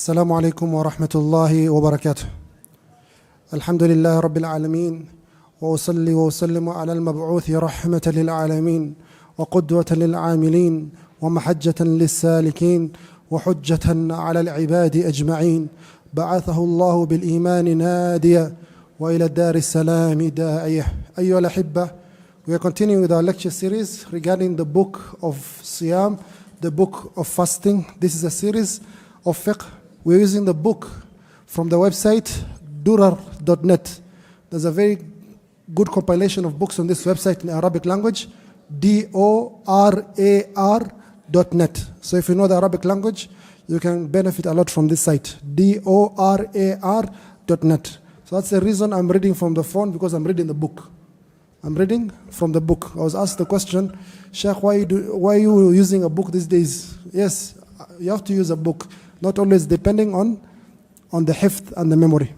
السلام عليكم ورحمة الله وبركاته. الحمد لله رب العالمين، وأصلي وأسلم على المبعوث رحمة للعالمين وقدوة للعاملين ومحجة للسالكين وحجة على العباد أجمعين. بعثه الله بالإيمان ناديا وإلى الدار السلام داعية. أيها الأحبة, we are continuing with our lecture series regarding the book of Siyam, the book of fasting. This is a series of fiqh. We're using the book from the website durar.net. There's a very good compilation of books on this website in Arabic language, DORAR.net. So if you know the Arabic language, you can benefit a lot from this site, DORAR.net. So that's the reason I'm reading from the phone, because I'm reading the book. I'm reading from the book. I was asked the question, Sheikh, why are you using a book these days? Yes, you have to use a book, not always depending on the hifth and the memory.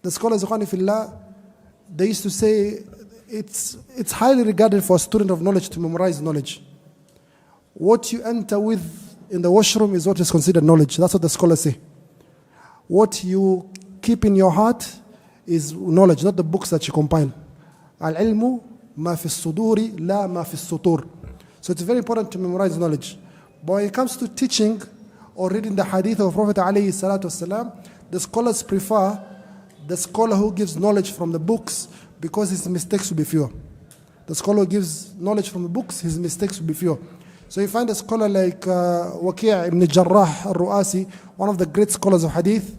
The scholars, they used to say it's highly regarded for a student of knowledge to memorize knowledge. What you enter with in the washroom is what is considered knowledge. That's what the scholars say. What you keep in your heart is knowledge, not the books that you compile. Al-ilmu ma fi suduri la ma fi sutur. So it's very important to memorize knowledge. But when it comes to teaching or reading the hadith of Prophet alayhi salatu wasalam, the scholars prefer the scholar who gives knowledge from the books, because his mistakes will be fewer. The scholar who gives knowledge from the books, his mistakes will be fewer. So you find a scholar like Waqi' ibn Jarrah al-Ru'asi, one of the great scholars of hadith.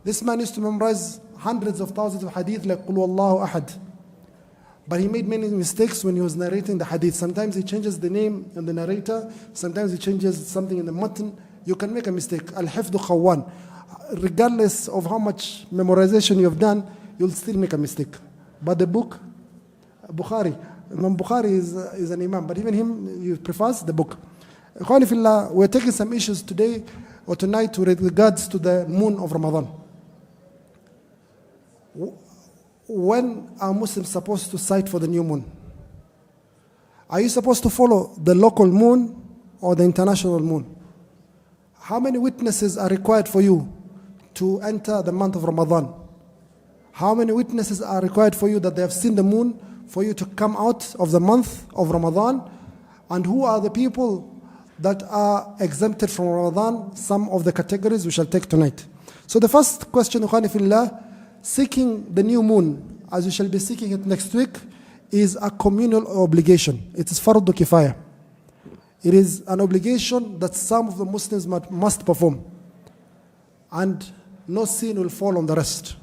This man used to memorize hundreds of thousands of hadith like Qul Wallahu Ahad. But he made many mistakes when he was narrating the hadith. Sometimes he changes the name in the narrator, sometimes he changes something in the matan. You can make a mistake. Al-hifdu khawwan. Regardless of how much memorization you have done, you'll still make a mistake. But the book, Bukhari, Imam Bukhari is an imam, but even him, he prefers the book. We're taking some issues today or tonight with regards to the moon of Ramadan. When are Muslims supposed to sight for the new moon? Are you supposed to follow the local moon or the international moon? How many witnesses are required for you to enter the month of Ramadan? How many witnesses are required for you that they have seen the moon for you to come out of the month of Ramadan? And who are the people that are exempted from Ramadan? Some of the categories we shall take tonight. So the first question, seeking the new moon, as we shall be seeking it next week, is a communal obligation. It is fardu kifaya. It is an obligation that some of the Muslims must perform, and no sin will fall on the rest.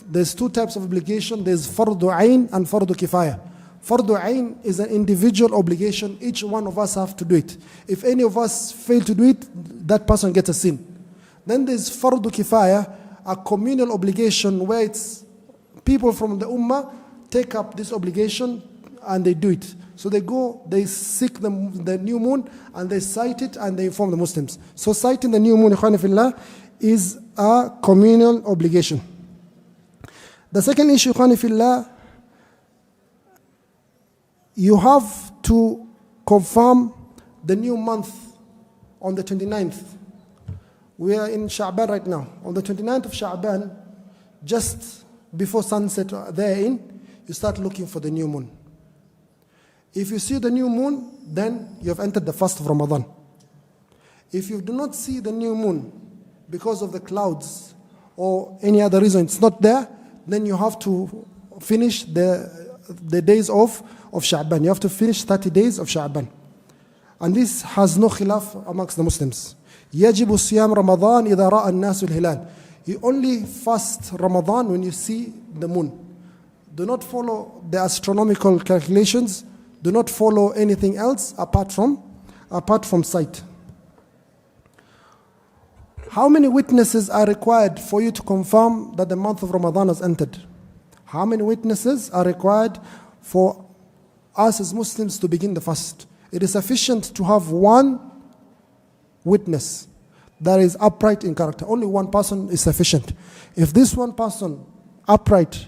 There's two types of obligation. There's fardu ayn and fardu kifaya. Fardu ayn is an individual obligation. Each one of us have to do it. If any of us fail to do it, that person gets a sin. Then there's fardu kifaya, a communal obligation where it's people from the ummah take up this obligation and they do it. So they go, they seek the new moon and they sight it and they inform the Muslims. So sighting the new moon, ikhwani fillah, is a communal obligation. The second issue, ikhwani fillah, you have to confirm the new month on the 29th. We are in Sha'ban right now. On the 29th of Sha'ban, just before sunset therein, you start looking for the new moon. If you see the new moon, then you have entered the fast of Ramadan. If you do not see the new moon because of the clouds or any other reason it's not there, then you have to finish the days of Sha'ban. You have to finish 30 days of Sha'ban. And this has no khilaf amongst the Muslims. يجب صيام رمضان إذا رأى الناس الهلال. You only fast Ramadan when you see the moon. Do not follow the astronomical calculations. Do not follow anything else apart from sight. How many witnesses are required for you to confirm that the month of Ramadan has entered? How many witnesses are required for us as Muslims to begin the fast? It is sufficient to have one witness that is upright in character. Only one person is sufficient. If this one person upright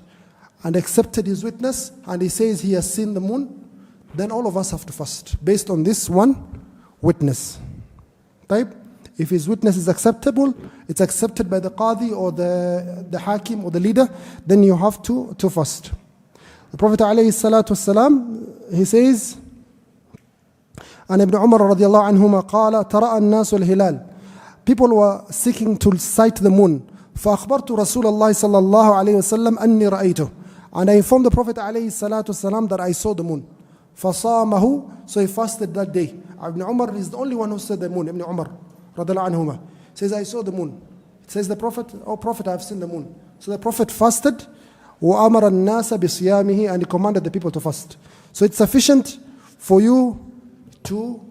and accepted his witness and he says he has seen the moon, then all of us have to fast based on this one witness. Type. if his witness is acceptable, it's accepted by the qadi or the hakim or the leader, then you have to fast. The Prophet ﷺ, he says, عن ابن عمر رضي الله عنهما قال ترى الناس الهلال. People were seeking to sight the moon. فأخبرت رسول الله صلى الله عليه وسلم أني رأيته. And I informed the Prophet ﷺ that I saw the moon. فصامه, so he fasted that day. Ibn Umar is the only one who saw the moon. Ibn Umar رضي الله عنهما says, I saw the moon. It says the Prophet, oh Prophet, I have seen the moon. So the Prophet fasted. وأمر الناس بصيامه, and he commanded the people to fast. So it's sufficient for you to,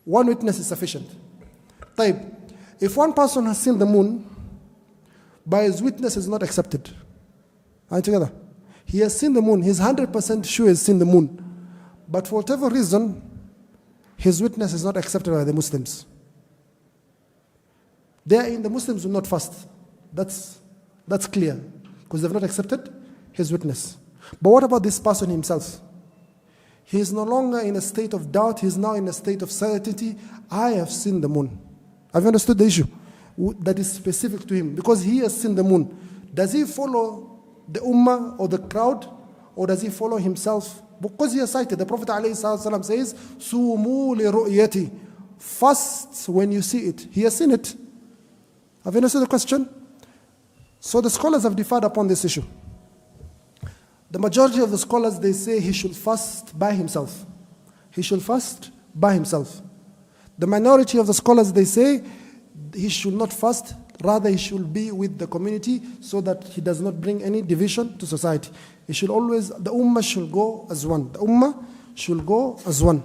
one witness is sufficient. طيب, if one person has seen the moon, by his witness is not accepted. Are you together? He has seen the moon, he's 100% sure he's seen the moon. But for whatever reason, his witness is not accepted by the Muslims. The Muslims will not fast. That's clear, because they've not accepted his witness. But what about this person himself? He is no longer in a state of doubt, he is now in a state of certainty. I have seen the moon. Have you understood the issue? That is specific to him, because he has seen the moon. Does he follow the ummah or the crowd, or does he follow himself? Because he has cited, the Prophet ﷺ says, Sumu li ru'yati, fast when you see it. He has seen it. Have you understood the question? So the scholars have differed upon this issue. The majority of the scholars, they say he should fast by himself. He should fast by himself. The minority of the scholars, they say he should not fast, rather he should be with the community so that he does not bring any division to society. He should always, the ummah should go as one. The ummah should go as one.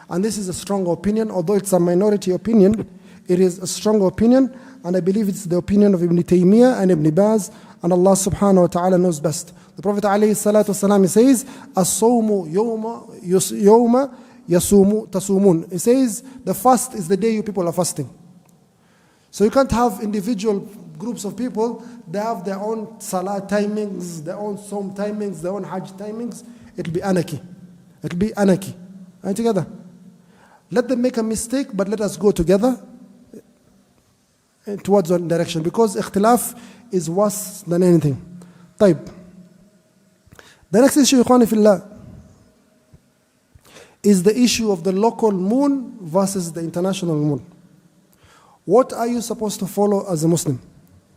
And this is a strong opinion, although it's a minority opinion, it is a strong opinion, and I believe it's the opinion of Ibn Taymiyyah and Ibn Baz, and Allah subhanahu wa ta'ala knows best. The Prophet ﷺ says, As-sawmu yawma tasumun. He says, the fast is the day you people are fasting. So you can't have individual groups of people, they have their own salah timings, their own som timings, their own hajj timings. It'll be anarchy. It'll be anarchy. Are you together? Let them make a mistake, but let us go together towards one direction, because ikhtilaf is worse than anything. طيب. The next issue, ikhwani fillah, is the issue of the local moon versus the international moon. What are you supposed to follow as a Muslim?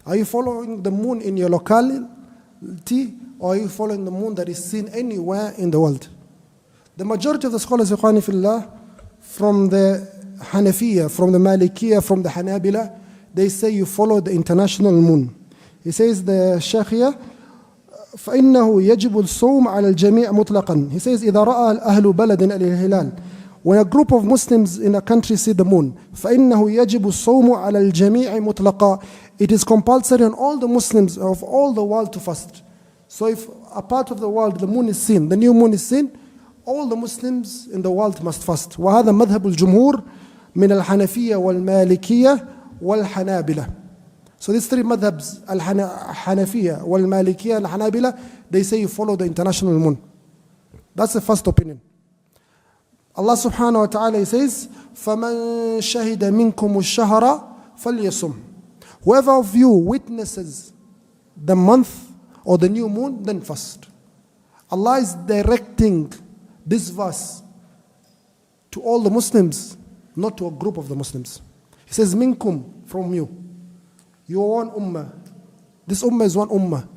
Are you following the moon in your locality, or are you following the moon that is seen anywhere in the world? The majority of the scholars, ikhwani fillah, from the Hanafiya, from the Malikiya, from the Hanabila, they say you follow the international moon. He says, the Shaykh here, فإنه يجب الصوم على الجميع مطلقا. He says, إذا رأى أهل بلد الهلال. When a group of Muslims in a country see the moon, فإنه يجب الصوم على الجميع مطلقا. It is compulsory on all the Muslims of all the world to fast. So if a part of the world the moon is seen, the new moon is seen, all the Muslims in the world must fast. وهذا مذهب الجمهور من الحنفية والمالكية والحنابلة. So these three madhabs, al-Hanafiya, wal-Malikiya, al-Hanabila, they say you follow the international moon. That's the first opinion. Allah subhanahu wa ta'ala says, فَمَنْ شَهِدَ مِنْكُمُ الشَّهَرَ فَلْيَصُمْ. Whoever of you witnesses the month or the new moon, then fast. Allah is directing this verse to all the Muslims, not to a group of the Muslims. He says, minkum, from you. You are one ummah. This ummah is one ummah.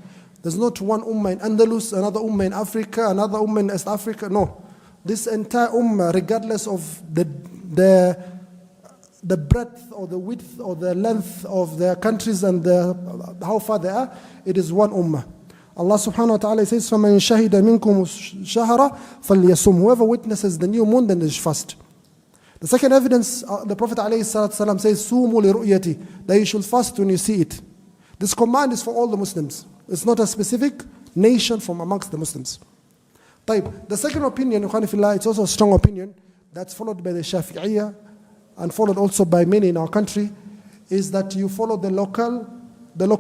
There's not one ummah in Andalus, another ummah in Africa, another ummah in East Africa. No. This entire ummah, regardless of the breadth or the width or the length of their countries and how far they are, it is one ummah. Allah subhanahu wa ta'ala says, فَمَنْ شَهِدَ مِنْكُمُ الشَّهَرَ فَلْيَصُمْ. Whoever witnesses the new moon, then they should fast. The second evidence, the Prophet ﷺ says, Sumu li ru'yati, that you should fast when you see it. This command is for all the Muslims. It's not a specific nation from amongst the Muslims. طيب, the second opinion, it's also a strong opinion, that's followed by the Shafi'iyya and followed also by many in our country, is that you follow the local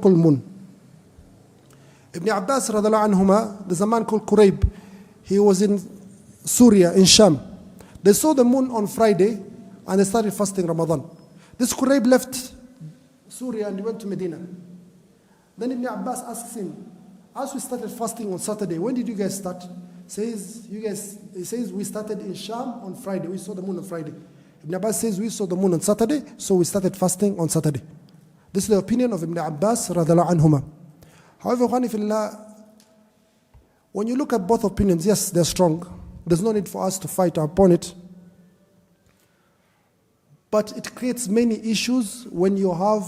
moon. Ibn Abbas radiallahu anhuma, there's a man called Qurayb. He was in Syria, in Sham. They saw the moon on Friday. and they started fasting Ramadan. This Qurayb left Syria and he went to Medina. Then Ibn Abbas asks him, as we started fasting on Saturday, when did you guys start? He says we started in Sham on Friday. We saw the moon on Friday. Ibn Abbas says we saw the moon on Saturday, so we started fasting on Saturday. This is the opinion of Ibn Abbas radhiallahu anhuma. However, when you look at both opinions, yes, they're strong. There's no need for us to fight upon it. But it creates many issues when you have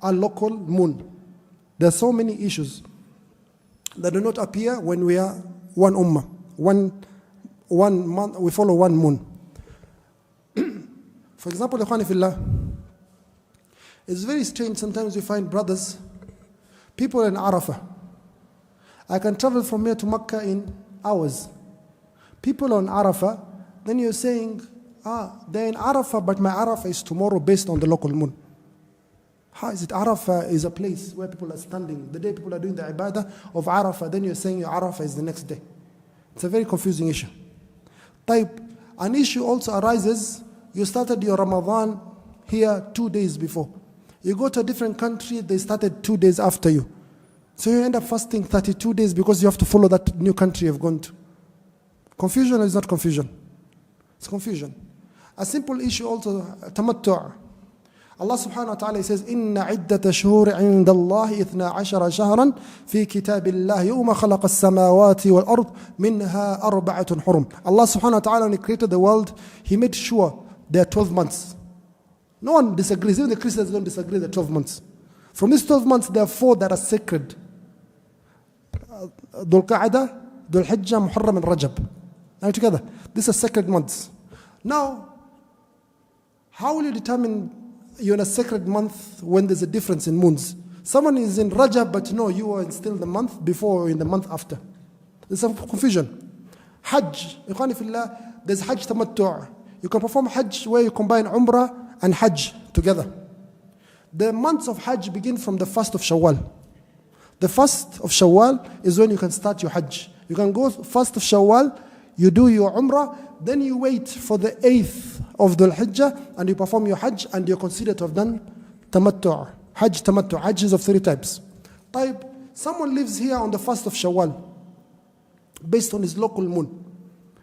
a local moon. There are so many issues that do not appear when we are one ummah, one month, we follow one moon. For example, Ikhwani Fillah, it's very strange sometimes we find brothers, people in Arafah. I can travel from here to Mecca in hours. People on Arafah, then you're saying, they're in Arafah, but my Arafah is tomorrow based on the local moon. How is it? Arafah is a place where people are standing. The day people are doing the ibadah of Arafah, then you're saying your Arafah is the next day. It's a very confusing issue. An issue also arises, you started your Ramadan here 2 days before. You go to a different country, they started 2 days after you. So you end up fasting 32 days because you have to follow that new country you've gone to. Confusion is not confusion. It's confusion. A simple issue also, tamattu'. Allah subhanahu wa ta'ala says, إِنَّ عِدَّةَ شُهُورِ عِنْدَ اللَّهِ 12 شهرا في كتاب الله يوم خلق السماوات والأرض منها 4 حرم. Allah subhanahu wa ta'ala, when He created the world, He made sure there are 12 months. No one disagrees, even the Christians don't disagree there are 12 months. From these 12 months, there are 4 that are sacred. Dhul Qa'dah, Dhul Hijjah, Muharram and Rajab. Now together, these are sacred months. Now, how will you determine you're in a sacred month when there's a difference in moons? Someone is in Rajab, but no, you are still the month before or in the month after. There's some confusion. Hajj, Ikhwani Fillah, there's Hajj Tamattu'. You can perform Hajj where you combine Umrah and Hajj together. The months of Hajj begin from the 1st of Shawwal. The 1st of Shawwal is when you can start your Hajj. You can go 1st of Shawwal, you do your Umrah, then you wait for the 8th of Dhul Hijjah and you perform your Hajj and you're considered to have done Tamattu'. Hajj Tamattu'. Hajj is of 3 types. Someone lives here on the 1st of Shawwal based on his local moon.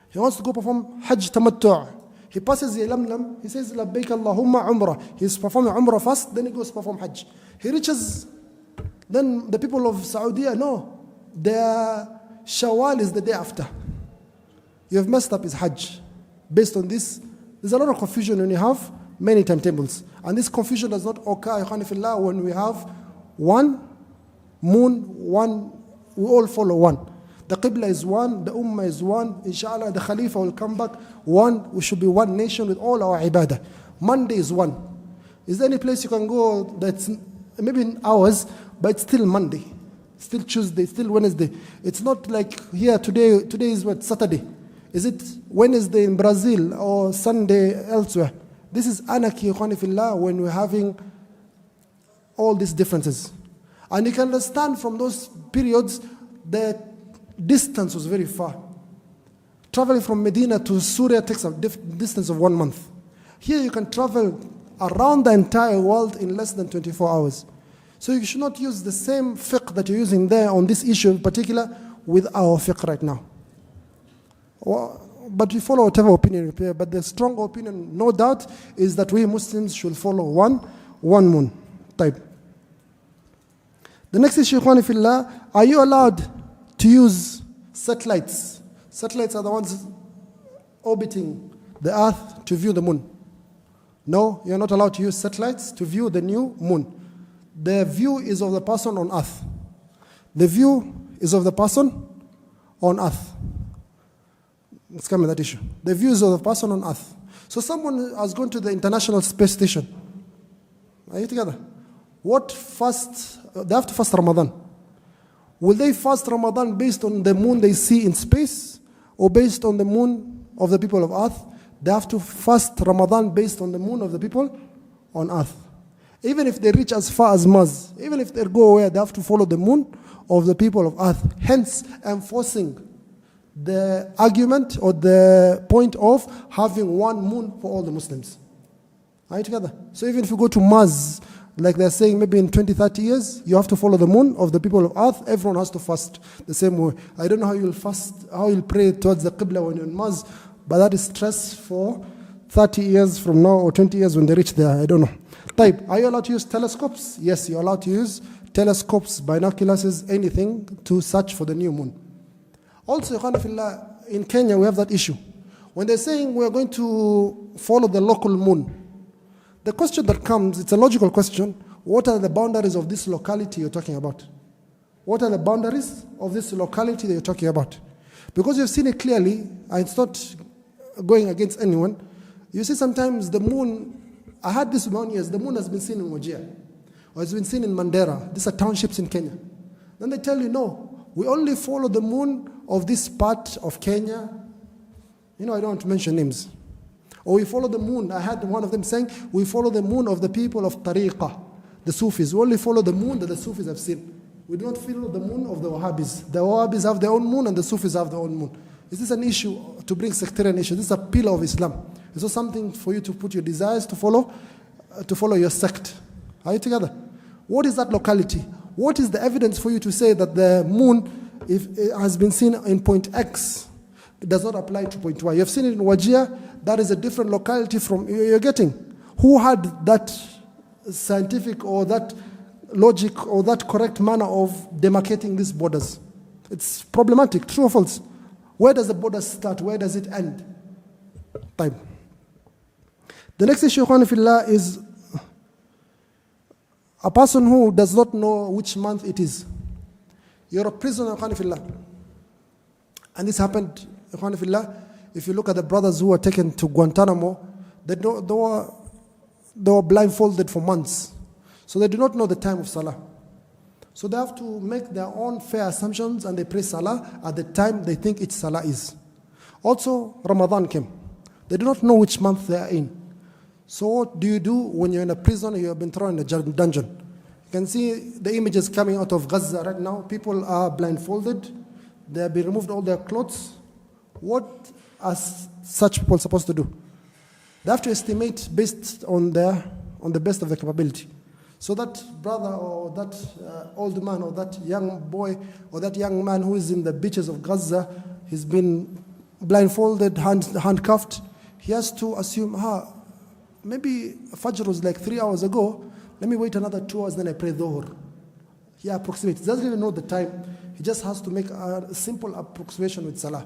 He wants to go perform Hajj Tamattu'. He passes Lamlam, he says, Labbaik Allahumma Umrah. He's performing Umrah first, then he goes to perform Hajj. He reaches, then the people of Saudi, no, their Shawwal is the day after. You have messed up his Hajj. Based on this, there's a lot of confusion when you have many timetables. And this confusion does not occur, when we have one moon, we all follow one. The Qibla is one, the Ummah is one, inshallah the Khalifa will come back, one, we should be one nation with all our ibadah. Monday is one. Is there any place you can go that's maybe in hours, but it's still Monday, still Tuesday, still Wednesday. It's not like here today is what, Saturday. Is it Wednesday in Brazil or Sunday elsewhere? This is anarchy, when we're having all these differences. And you can understand from those periods that distance was very far. Traveling from Medina to Syria takes a distance of 1 month. Here you can travel around the entire world in less than 24 hours. So you should not use the same fiqh that you're using there on this issue in particular with our fiqh right now. But we follow whatever opinion you prepare. But the strong opinion, no doubt, is that we Muslims should follow one moon type. The next issue, Ikhwani Fillah, are you allowed to use satellites? Satellites are the ones orbiting the earth to view the moon. No, you're not allowed to use satellites to view the new moon. The view is of the person on earth. The view is of the person on earth. Let's come to that issue. The view is of the person on earth. So someone has gone to the International Space Station. Are you together? They have to fast Ramadan. Will they fast Ramadan based on the moon they see in space or based on the moon of the people of earth? They have to fast Ramadan based on the moon of the people on earth. Even if they reach as far as Mars, even if they go away, they have to follow the moon of the people of earth. Hence, enforcing the argument or the point of having one moon for all the Muslims. Are you together? So even if you go to Mars, like they're saying maybe in 20, 30 years, you have to follow the moon of the people of earth, everyone has to fast the same way. I don't know how you'll fast, how you'll pray towards the Qibla when you're in Mars, but that is stress for 30 years from now or 20 years when they reach there, I don't know. Type, are you allowed to use telescopes? Yes, you're allowed to use telescopes, binoculars, anything to search for the new moon. Also, in Kenya, we have that issue. When they're saying we are going to follow the local moon, the question that comes, it's a logical question. What are the boundaries of this locality you're talking about? What are the boundaries of this locality that you're talking about? Because you've seen it clearly, and it's not going against anyone. You see sometimes the moon, I had this 1 year, the moon has been seen in Wajir, or it's been seen in Mandera. These are townships in Kenya. Then they tell you, no, we only follow the moon of this part of Kenya. I don't want to mention names. Or we follow the moon. I had one of them saying, we follow the moon of the people of Tariqah, the Sufis. We only follow the moon that the Sufis have seen. We do not follow the moon of the Wahhabis. The Wahhabis have their own moon and the Sufis have their own moon. Is this an issue to bring sectarian issue? This is a pillar of Islam. It's not something for you to put your desires to follow your sect. Are you together? What is that locality? What is the evidence for you to say that the moon, if it has been seen in point X, it does not apply to point Y? You have seen it in Wajir. That is a different locality from you're getting. Who had that scientific or that logic or that correct manner of demarcating these borders? It's problematic, true or false? Where does the border start? Where does it end? Time. The next issue, Fillah, is a person who does not know which month it is. You're a prisoner, Fillah. And this happened, Fillah. If you look at the brothers who were taken to Guantanamo, they were blindfolded for months. So they do not know the time of Salah. So they have to make their own fair assumptions and they pray Salah at the time they think each Salah is. Also, Ramadan came. They do not know which month they are in. So what do you do when you're in a prison or you have been thrown in a dungeon? You can see the images coming out of Gaza right now. People are blindfolded. They have been removed all their clothes. What are such people supposed to do? They have to estimate based on the best of their capability. So that brother or that old man or that young boy or that young man who is in the beaches of Gaza, he's been blindfolded, handcuffed. He has to assume, maybe Fajr was like 3 hours ago. Let me wait another 2 hours, then I pray Dhuhr. He approximates. He doesn't even know the time. He just has to make a simple approximation with Salah.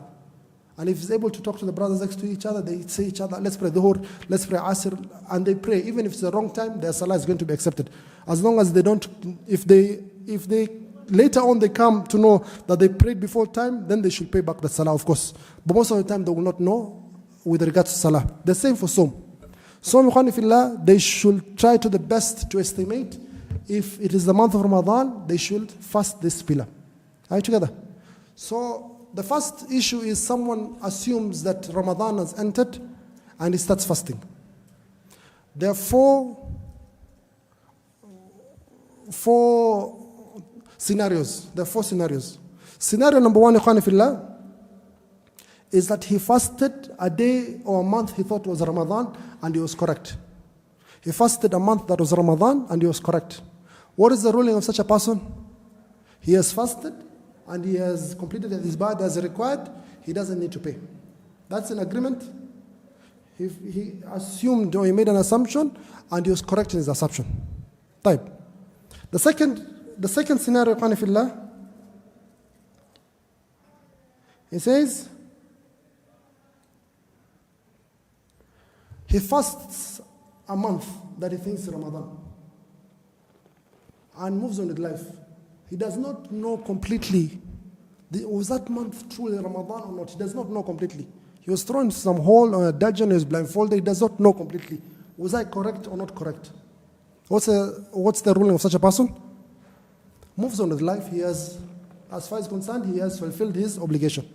And if he's able to talk to the brothers next to each other, they say each other, let's pray Dhuhr, let's pray Asr, and they pray. Even if it's the wrong time, their Salah is going to be accepted. As long as they don't, if they later on they come to know that they prayed before time, then they should pay back the Salah, of course. But most of the time they will not know with regards to Salah. The same for Som. Som, they should try to the best to estimate. If it is the month of Ramadan, they should fast this pillar. Are you together? So the first issue is someone assumes that Ramadan has entered and he starts fasting. There are four scenarios. There are four scenarios. Scenario number one, is that he fasted a day or a month he thought was Ramadan and he was correct. He fasted a month that was Ramadan and he was correct. What is the ruling of such a person? He has fasted and he has completed his ibadah as required. He doesn't need to pay. That's an agreement. He assumed or he made an assumption and he was correct in his assumption. Type. The second scenario, he says, he fasts a month that he thinks is Ramadan and moves on with life. He does not know completely, was that month truly Ramadan or not? He does not know completely. He was thrown into some hole or a dungeon, he was blindfolded, he does not know completely. Was I correct or not correct? What's the ruling of such a person? Moves on with life. He has, as far as concerned, he has fulfilled his obligation.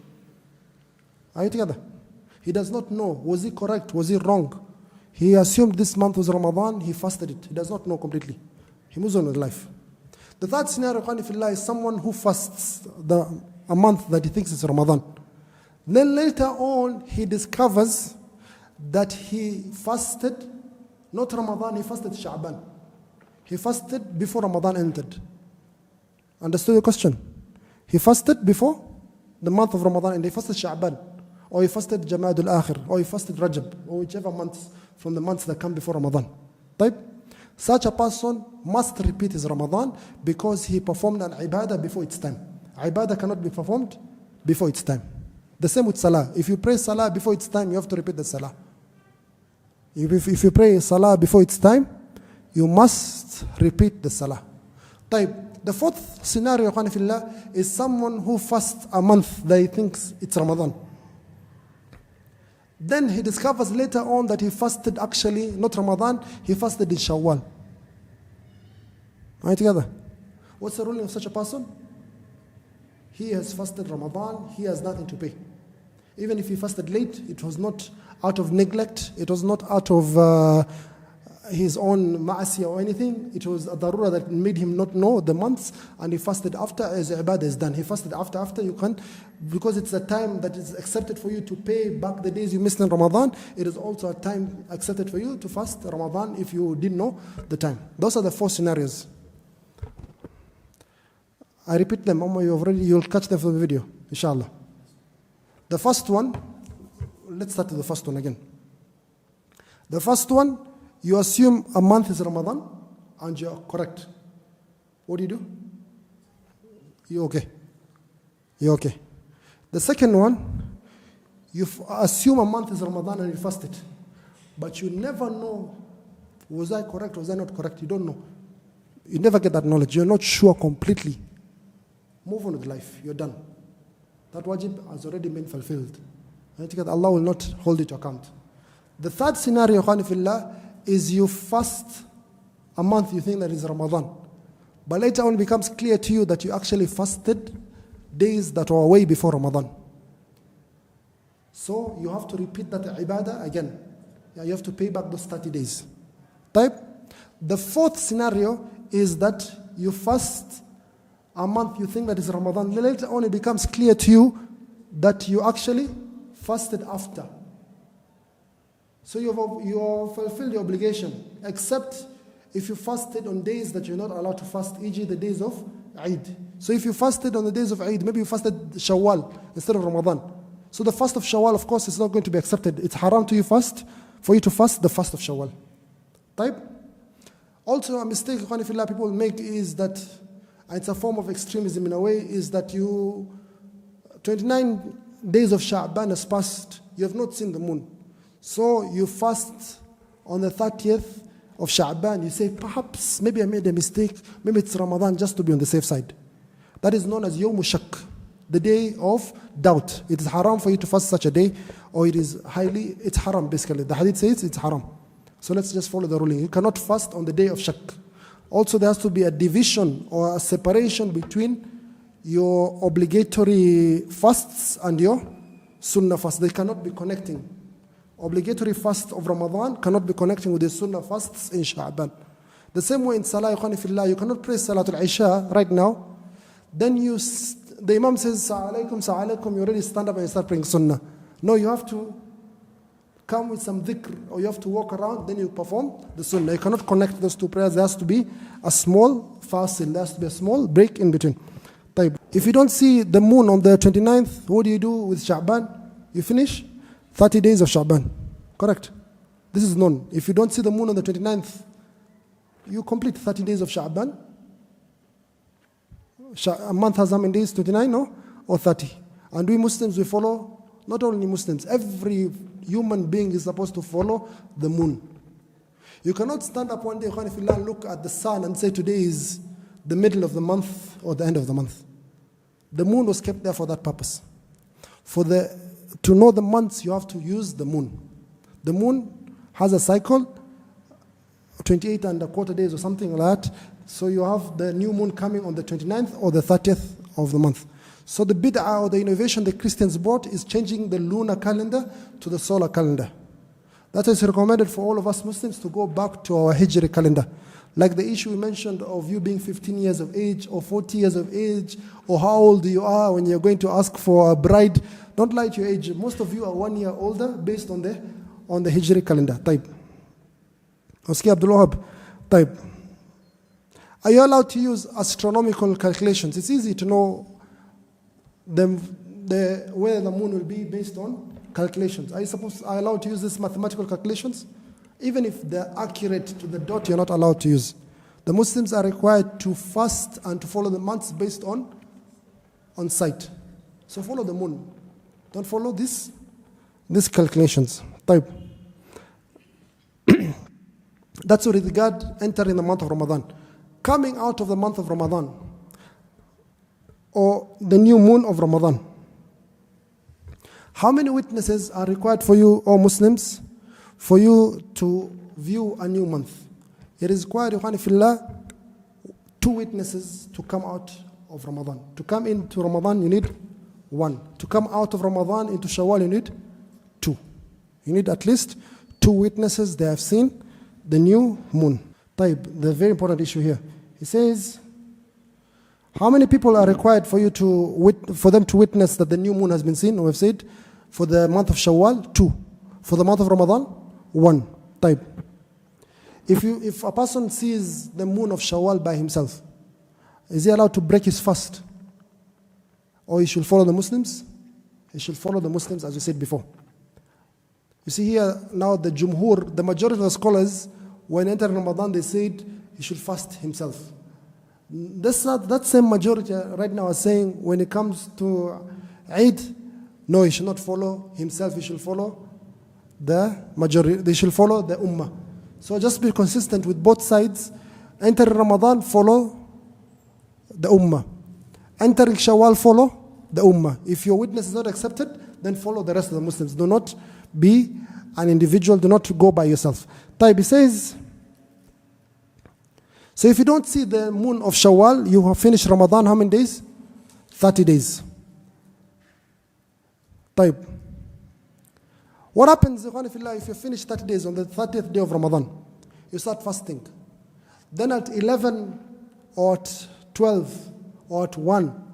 Are you together? He does not know, was he correct, was he wrong? He assumed this month was Ramadan, he fasted it. He does not know completely. He moves on with life. The third scenario, is someone who fasts a month that he thinks is Ramadan. Then later on, he discovers that he fasted Not Ramadan, he fasted Sha'ban. He fasted before Ramadan entered. Understood the question? He fasted before the month of Ramadan and he fasted Sha'ban. Or he fasted Jamad al-Akhir. Or he fasted Rajab. Or whichever months from the months that come before Ramadan. Type. Such a person must repeat his Ramadan because he performed an ibadah before its time. Ibadah cannot be performed before its time. The same with Salah. If you pray Salah before its time, you have to repeat the Salah. If you pray Salah before its time, you must repeat the Salah. Type. The fourth scenario is someone who fasts a month that he thinks it's Ramadan. Then he discovers later on that he fasted actually, not Ramadan, he fasted in Shawwal. Are you together? What's the ruling of such a person? He has fasted Ramadan, he has nothing to pay. Even if he fasted late, it was not out of neglect, it was not out of his own ma'asiyah or anything. It was a darura that made him not know the months, and he fasted after as ibadah is done. He fasted after you can, because it's a time that is accepted for you to pay back the days you missed in Ramadan. It is also a time accepted for you to fast Ramadan if you didn't know the time. Those are the four scenarios. I repeat them, you'll catch them from the video, inshallah. The first one, let's start with the first one again. The first one, you assume a month is Ramadan and you're correct. What do? You're okay. You're okay. The second one, you assume a month is Ramadan and you fast it. But you never know, was I correct or was I not correct? You don't know. You never get that knowledge. You're not sure completely. Move on with life. You're done. That wajib has already been fulfilled. Allah will not hold it to account. The third scenario, is you fast a month you think that is Ramadan. But later on it becomes clear to you that you actually fasted days that were way before Ramadan. So you have to repeat that ibadah again. You have to pay back those 30 days. Type. The fourth scenario is that you fast a month you think that is Ramadan. Later on it becomes clear to you that you actually fasted after. So you have fulfilled your obligation, except if you fasted on days that you're not allowed to fast, e.g. the days of Eid. So if you fasted on the days of Eid, maybe you fasted Shawwal instead of Ramadan. So the fast of Shawwal, of course, is not going to be accepted. It's haram for you to fast the fast of Shawwal. Type. Also, a mistake people make is that, and it's a form of extremism in a way, is that 29 days of Sha'ban has passed, you have not seen the moon. So you fast on the 30th of Sha'ban. You say, perhaps, maybe I made a mistake. Maybe it's Ramadan, just to be on the safe side. That is known as Yawm Shak, the day of doubt. It is haram for you to fast such a day, or it's haram basically. The hadith says it's haram. So let's just follow the ruling. You cannot fast on the day of Shak. Also, there has to be a division or a separation between your obligatory fasts and your sunnah fasts. They cannot be connecting. Obligatory fast of Ramadan cannot be connecting with the sunnah fasts in Sha'ban. The same way in Salah, you cannot pray Salatul Isha right now. Then the Imam says, Sa'alaikum, you already stand up and you start praying sunnah. No, you have to come with some dhikr, or you have to walk around, then you perform the sunnah. You cannot connect those two prayers. There has to be a small fasil, there has to be a small break in between. If you don't see the moon on the 29th, what do you do with Sha'ban? You finish 30 days of Sha'ban. Correct? This is known. If you don't see the moon on the 29th, you complete 30 days of Sha'ban. A month has how many days? 29, no? Or 30. And we Muslims, we follow, not only Muslims, every human being is supposed to follow the moon. You cannot stand up one day, look at the sun and say today is the middle of the month or the end of the month. The moon was kept there for that purpose. To know the months, you have to use the moon. The moon has a cycle, 28 and a quarter days or something like that. So you have the new moon coming on the 29th or the 30th of the month. So the bid'ah or the innovation the Christians brought is changing the lunar calendar to the solar calendar. That is recommended for all of us Muslims to go back to our Hijri calendar. Like the issue we mentioned of you being 15 years of age or 40 years of age, or how old you are when you're going to ask for a bride. Don't lie to your age. Most of you are 1 year older based on the Hijri calendar type. Oski Abdul Wahab. Type. Are you allowed to use astronomical calculations? It's easy to know where the moon will be based on calculations. Are you allowed to use these mathematical calculations? Even if they're accurate to the dot, you're not allowed to use. The Muslims are required to fast and to follow the months based on sight. So follow the moon. Don't follow these calculations. Type. That's with regard entering the month of Ramadan. Coming out of the month of Ramadan, or the new moon of Ramadan. How many witnesses are required for you, O Muslims, for you to view a new month? It is required, Ikhwani Fillah, 2 witnesses to come out of Ramadan. To come into Ramadan, you need 1. To come out of Ramadan into Shawwal, you need 2. You need at least 2 witnesses. They have seen the new moon. Taib, the very important issue here. He says, how many people are required for them to witness that the new moon has been seen? We have said, for the month of Shawwal, 2. For the month of Ramadan, 1. Taib. If a person sees the moon of Shawwal by himself, is he allowed to break his fast? Or he should follow the Muslims? He should follow the Muslims, as we said before. You see here now the Jumhur, the majority of the scholars, when entering Ramadan, they said he should fast himself. That same majority right now are saying when it comes to Eid, no, he should not follow himself, he should follow the majority, they should follow the Ummah. So just be consistent with both sides. Enter Ramadan, follow the Ummah. Entering Shawwal, follow the Ummah. If your witness is not accepted, then follow the rest of the Muslims. Do not be an individual, do not go by yourself. Taib says, so if you don't see the moon of Shawwal, you have finished Ramadan how many days? 30 days. Taib. What happens if you finish 30 days on the 30th day of Ramadan? You start fasting. Then at 11 or at 12 or at 1,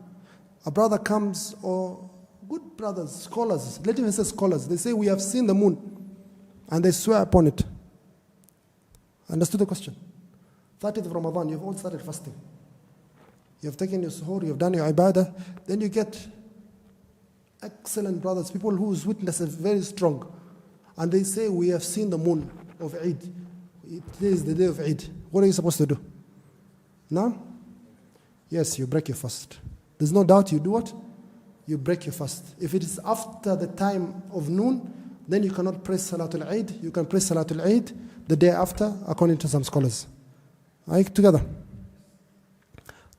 a brother comes, or good brothers, scholars, let even say scholars, they say we have seen the moon, and they swear upon it. Understood the question? 30th of Ramadan, you've all started fasting. You have taken your suhoor, you have done your ibadah, then you get excellent brothers, people whose witness is very strong, and they say we have seen the moon of Eid. Today is the day of Eid. What are you supposed to do? No? Yes, you break your fast. There's no doubt you do what? You break your fast. If it is after the time of noon, then you cannot pray Salatul Eid. You can pray Salatul Eid the day after, according to some scholars. Are you together?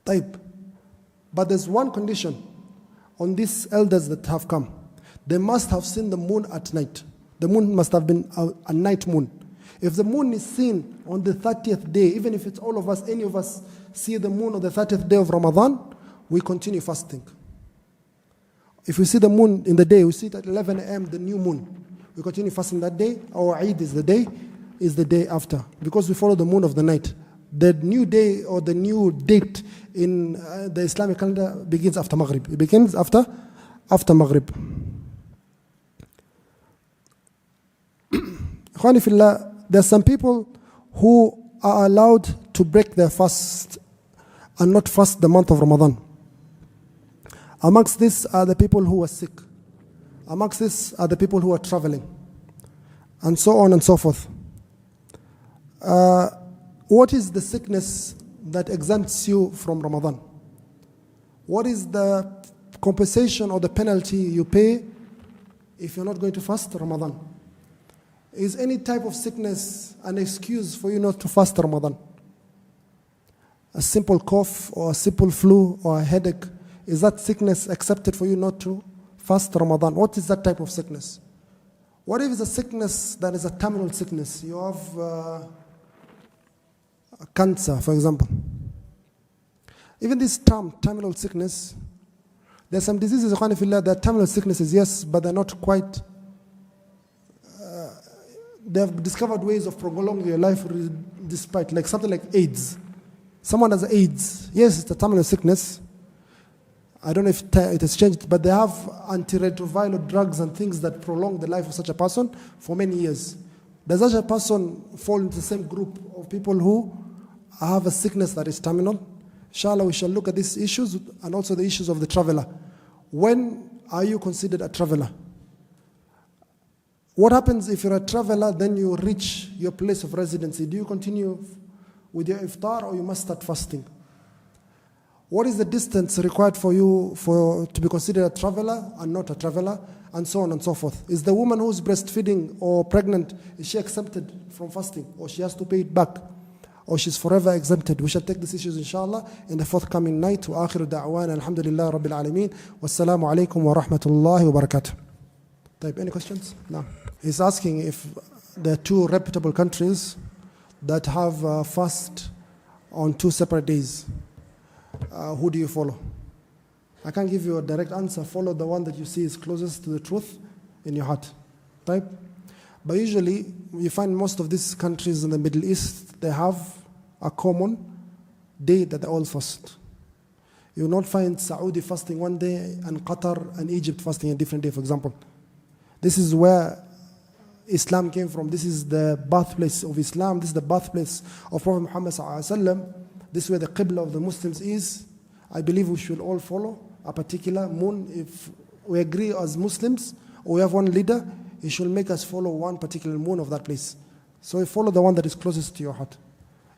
Taib. But there's one condition on these elders that have come. They must have seen the moon at night. The moon must have been a night moon. If the moon is seen on the 30th day, even if it's all of us, any of us see the moon on the 30th day of Ramadan, we continue fasting. If we see the moon in the day, we see it at 11 a.m., the new moon, we continue fasting that day. Our Eid is the day after, because we follow the moon of the night. The new day or the new date in the Islamic calendar begins after Maghrib. It begins after Maghrib. Ikhwani fillah, there are some people who are allowed to break their fast and not fast the month of Ramadan. Amongst this are the people who are sick. Amongst this are the people who are traveling. And so on and so forth. What is the sickness that exempts you from Ramadan? What is the compensation or the penalty you pay if you're not going to fast Ramadan? Is any type of sickness an excuse for you not to fast Ramadan? A simple cough or a simple flu or a headache, is that sickness accepted for you not to fast Ramadan? What is that type of sickness? What if it's a sickness that is a terminal sickness? You have cancer, for example. Even this term, terminal sickness, there are some diseases, that are terminal sicknesses, yes, but they're not quite, they have discovered ways of prolonging your life despite, like something like AIDS. Someone has AIDS, yes, it's a terminal sickness. I don't know if it has changed, but they have antiretroviral drugs and things that prolong the life of such a person for many years. Does such a person fall into the same group of people who have a sickness that is terminal? Inshallah, we shall look at these issues and also the issues of the traveler. When are you considered a traveler? What happens if you're a traveler, then you reach your place of residency? Do you continue with your iftar or you must start fasting? What is the distance required for you to be considered a traveler and not a traveler, and so on and so forth? Is the woman who's breastfeeding or pregnant, is she exempted from fasting, or she has to pay it back, or she's forever exempted? We shall take these issues inshallah in the forthcoming night. Wa akhiru da'wana alhamdulillah rabbil alameen. Wassalamu alaikum wa rahmatullahi wa barakatuh. Any questions? No. He's asking if there are two reputable countries that have fast on 2 separate days. Who do you follow? I can't give you a direct answer. Follow the one that you see is closest to the truth in your heart. Right? But usually, you find most of these countries in the Middle East, they have a common day that they all fast. You will not find Saudi fasting one day and Qatar and Egypt fasting a different day, for example. This is where Islam came from. This is the birthplace of Islam. This is the birthplace of Prophet Muhammad ﷺ. This is where the Qibla of the Muslims is. I believe we should all follow a particular moon. If we agree as Muslims, or we have one leader, he should make us follow one particular moon of that place. So we follow the one that is closest to your heart.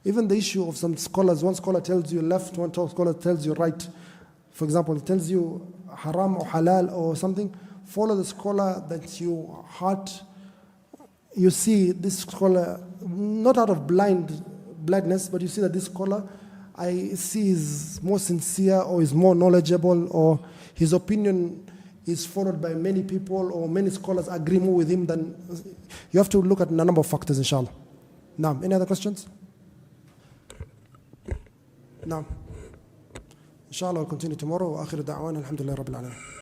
Even the issue of some scholars, one scholar tells you left, one scholar tells you right. For example, he tells you haram or halal or something. Follow the scholar that your heart, you see this scholar, not out of blindness, but you see that this scholar, I see is more sincere or is more knowledgeable, or his opinion is followed by many people, or many scholars agree more with him than. You have to look at a number of factors, inshallah. Now, any other questions? Now, inshallah, we'll continue tomorrow. Wa akhiru da'wana alhamdulillah rabbil alamin.